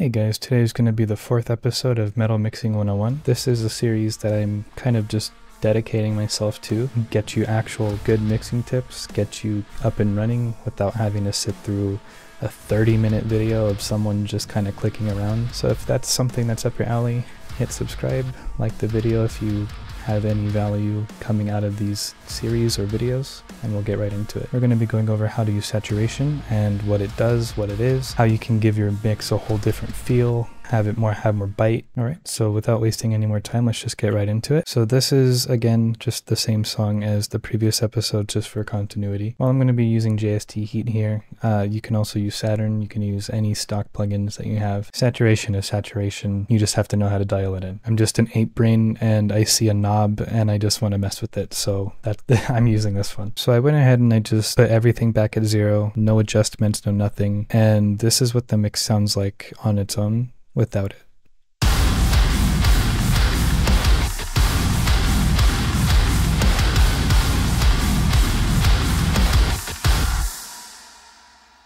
Hey guys, today is going to be the 4th episode of Metal Mixing 101. This is a series that I'm kind of just dedicating myself to get you actual good mixing tips, get you up and running without having to sit through a 30-minute video of someone just kind of clicking around. So if that's something that's up your alley, hit subscribe, like the video if you have any value coming out of these series or videos, and we'll get right into it. We're going to be going over how to use saturation and what it does, what it is, how you can give your mix a whole different feel, have more bite. All right, so without wasting any more time, let's just get right into it. So this is, again, just the same song as the previous episode, just for continuity. Well, I'm going to be using JST Heat here. You can also use Saturn. You can use any stock plugins that you have. Saturation is saturation. You just have to know how to dial it in. I'm just an 8-brain and I see a knob and I just want to mess with it, so I'm using this one. So I went ahead and I just put everything back at 0, no adjustments, no nothing, and this is what the mix sounds like on its own without it.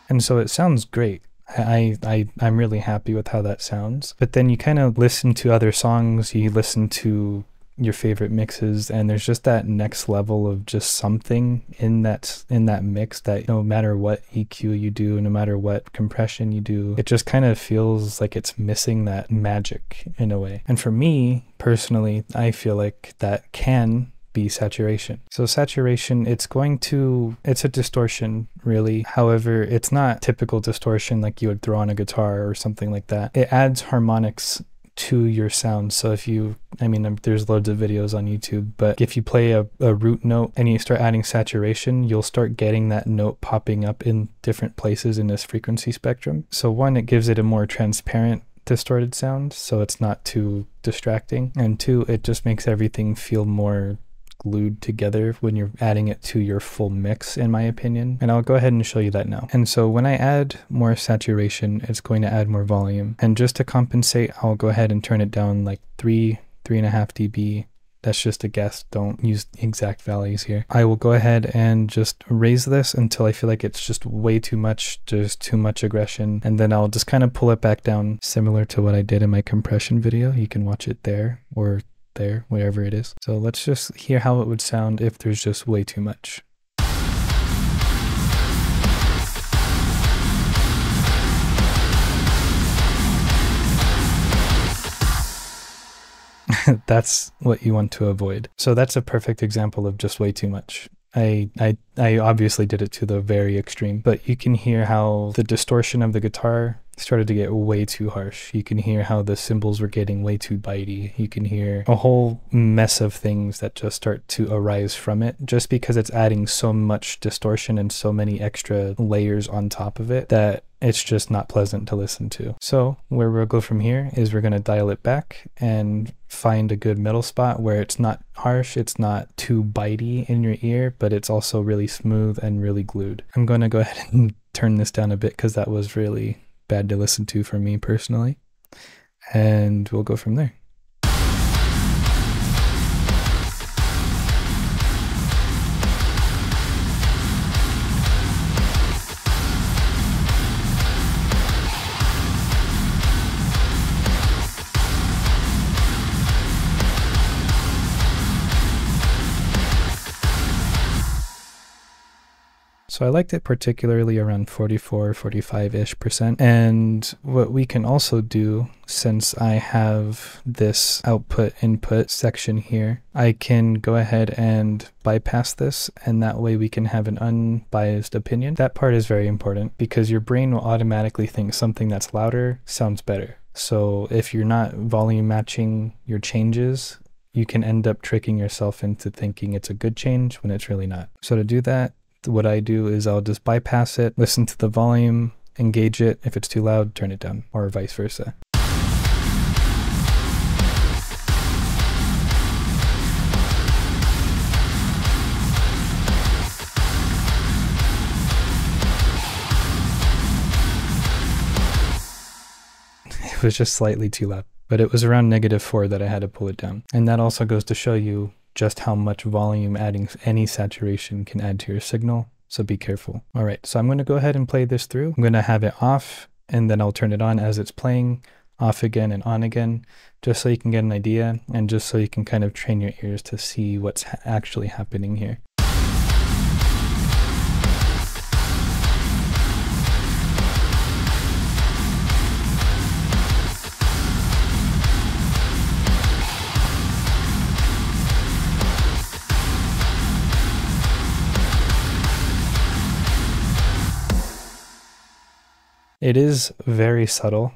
And so it sounds great. I'm really happy with how that sounds. But then you kind of listen to other songs, you listen to your favorite mixes, and there's just that next level of just something in that mix that no matter what EQ you do, no matter what compression you do, it just kind of feels like it's missing that magic in a way. And for me personally, I feel like that can be saturation. So saturation, it's a distortion really. However, it's not typical distortion like you would throw on a guitar or something like that. It adds harmonics to your sound. So if there's loads of videos on YouTube, but if you play a root note and you start adding saturation, you'll start getting that note popping up in different places in this frequency spectrum. So one, it gives it a more transparent distorted sound, so it's not too distracting, and two, it just makes everything feel more glued together when you're adding it to your full mix, in my opinion. And I'll go ahead and show you that now. And so when I add more saturation, it's going to add more volume. And just to compensate, I'll go ahead and turn it down like 3.5 dB. That's just a guess. Don't use exact values here. I will go ahead and just raise this until I feel like it's just way too much, just too much aggression. And then I'll just kind of pull it back down, similar to what I did in my compression video. You can watch it there or there, whatever it is. So let's just hear how it would sound if there's just way too much. That's what you want to avoid. So that's a perfect example of just way too much. I obviously did it to the very extreme, but you can hear how the distortion of the guitar started to get way too harsh. You can hear how the cymbals were getting way too bitey. You can hear a whole mess of things that just start to arise from it, just because it's adding so much distortion and so many extra layers on top of it that it's just not pleasant to listen to. So where we'll go from here is we're going to dial it back and find a good middle spot where it's not harsh, it's not too bitey in your ear, but it's also really smooth and really glued. I'm going to go ahead and turn this down a bit because that was really bad to listen to for me personally, and we'll go from there. So I liked it particularly around 44, 45-ish%. And what we can also do, since I have this output-input section here, I can go ahead and bypass this, and that way we can have an unbiased opinion. That part is very important because your brain will automatically think something that's louder sounds better. So if you're not volume matching your changes, you can end up tricking yourself into thinking it's a good change when it's really not. So to do that, what I do is I'll just bypass it, listen to the volume, engage it. If it's too loud, turn it down, or vice versa. It was just slightly too loud, but it was around -4 that I had to pull it down. And that also goes to show you just how much volume adding any saturation can add to your signal. So be careful. All right, so I'm going to go ahead and play this through. I'm going to have it off and then I'll turn it on as it's playing, off again and on again, just so you can get an idea and just so you can kind of train your ears to see what's actually happening here. It is very subtle,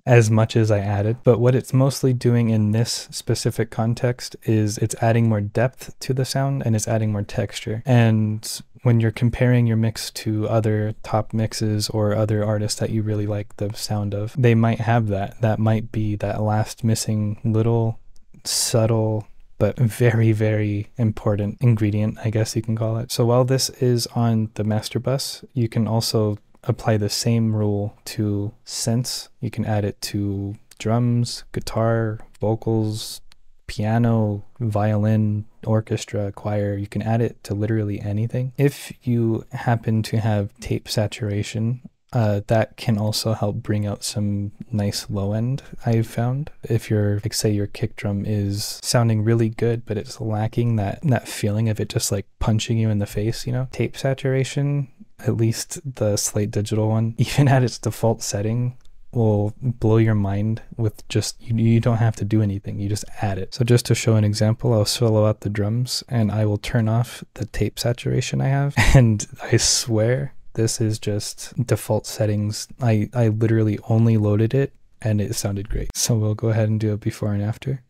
as much as I added, but what it's mostly doing in this specific context is it's adding more depth to the sound and it's adding more texture. And when you're comparing your mix to other top mixes or other artists that you really like the sound of, they might have that. That might be that last missing little subtle but very, very important ingredient, I guess you can call it. So while this is on the master bus, you can also apply the same rule to synths. You can add it to drums, guitar, vocals, piano, violin, orchestra, choir. You can add it to literally anything. If you happen to have tape saturation, that can also help bring out some nice low end, I've found. If your, like, say your kick drum is sounding really good, but it's lacking that feeling of it just like punching you in the face, you know? Tape saturation, at least the Slate Digital one, even at its default setting, will blow your mind with just, you don't have to do anything, you just add it. So just to show an example, I'll solo out the drums and I will turn off the tape saturation I have, and I swear this is just default settings. I literally only loaded it and it sounded great. So we'll go ahead and do a before and after.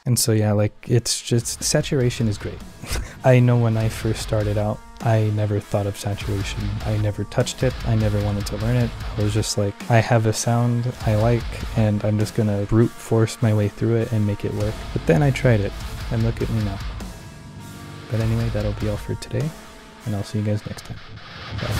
And so yeah, like, it's just, saturation is great. I know when I first started out, I never thought of saturation. I never touched it. I never wanted to learn it. I was just like, I have a sound I like and I'm just gonna brute force my way through it and make it work. But then I tried it and look at me now. But anyway, that'll be all for today, and I'll see you guys next time. Bye.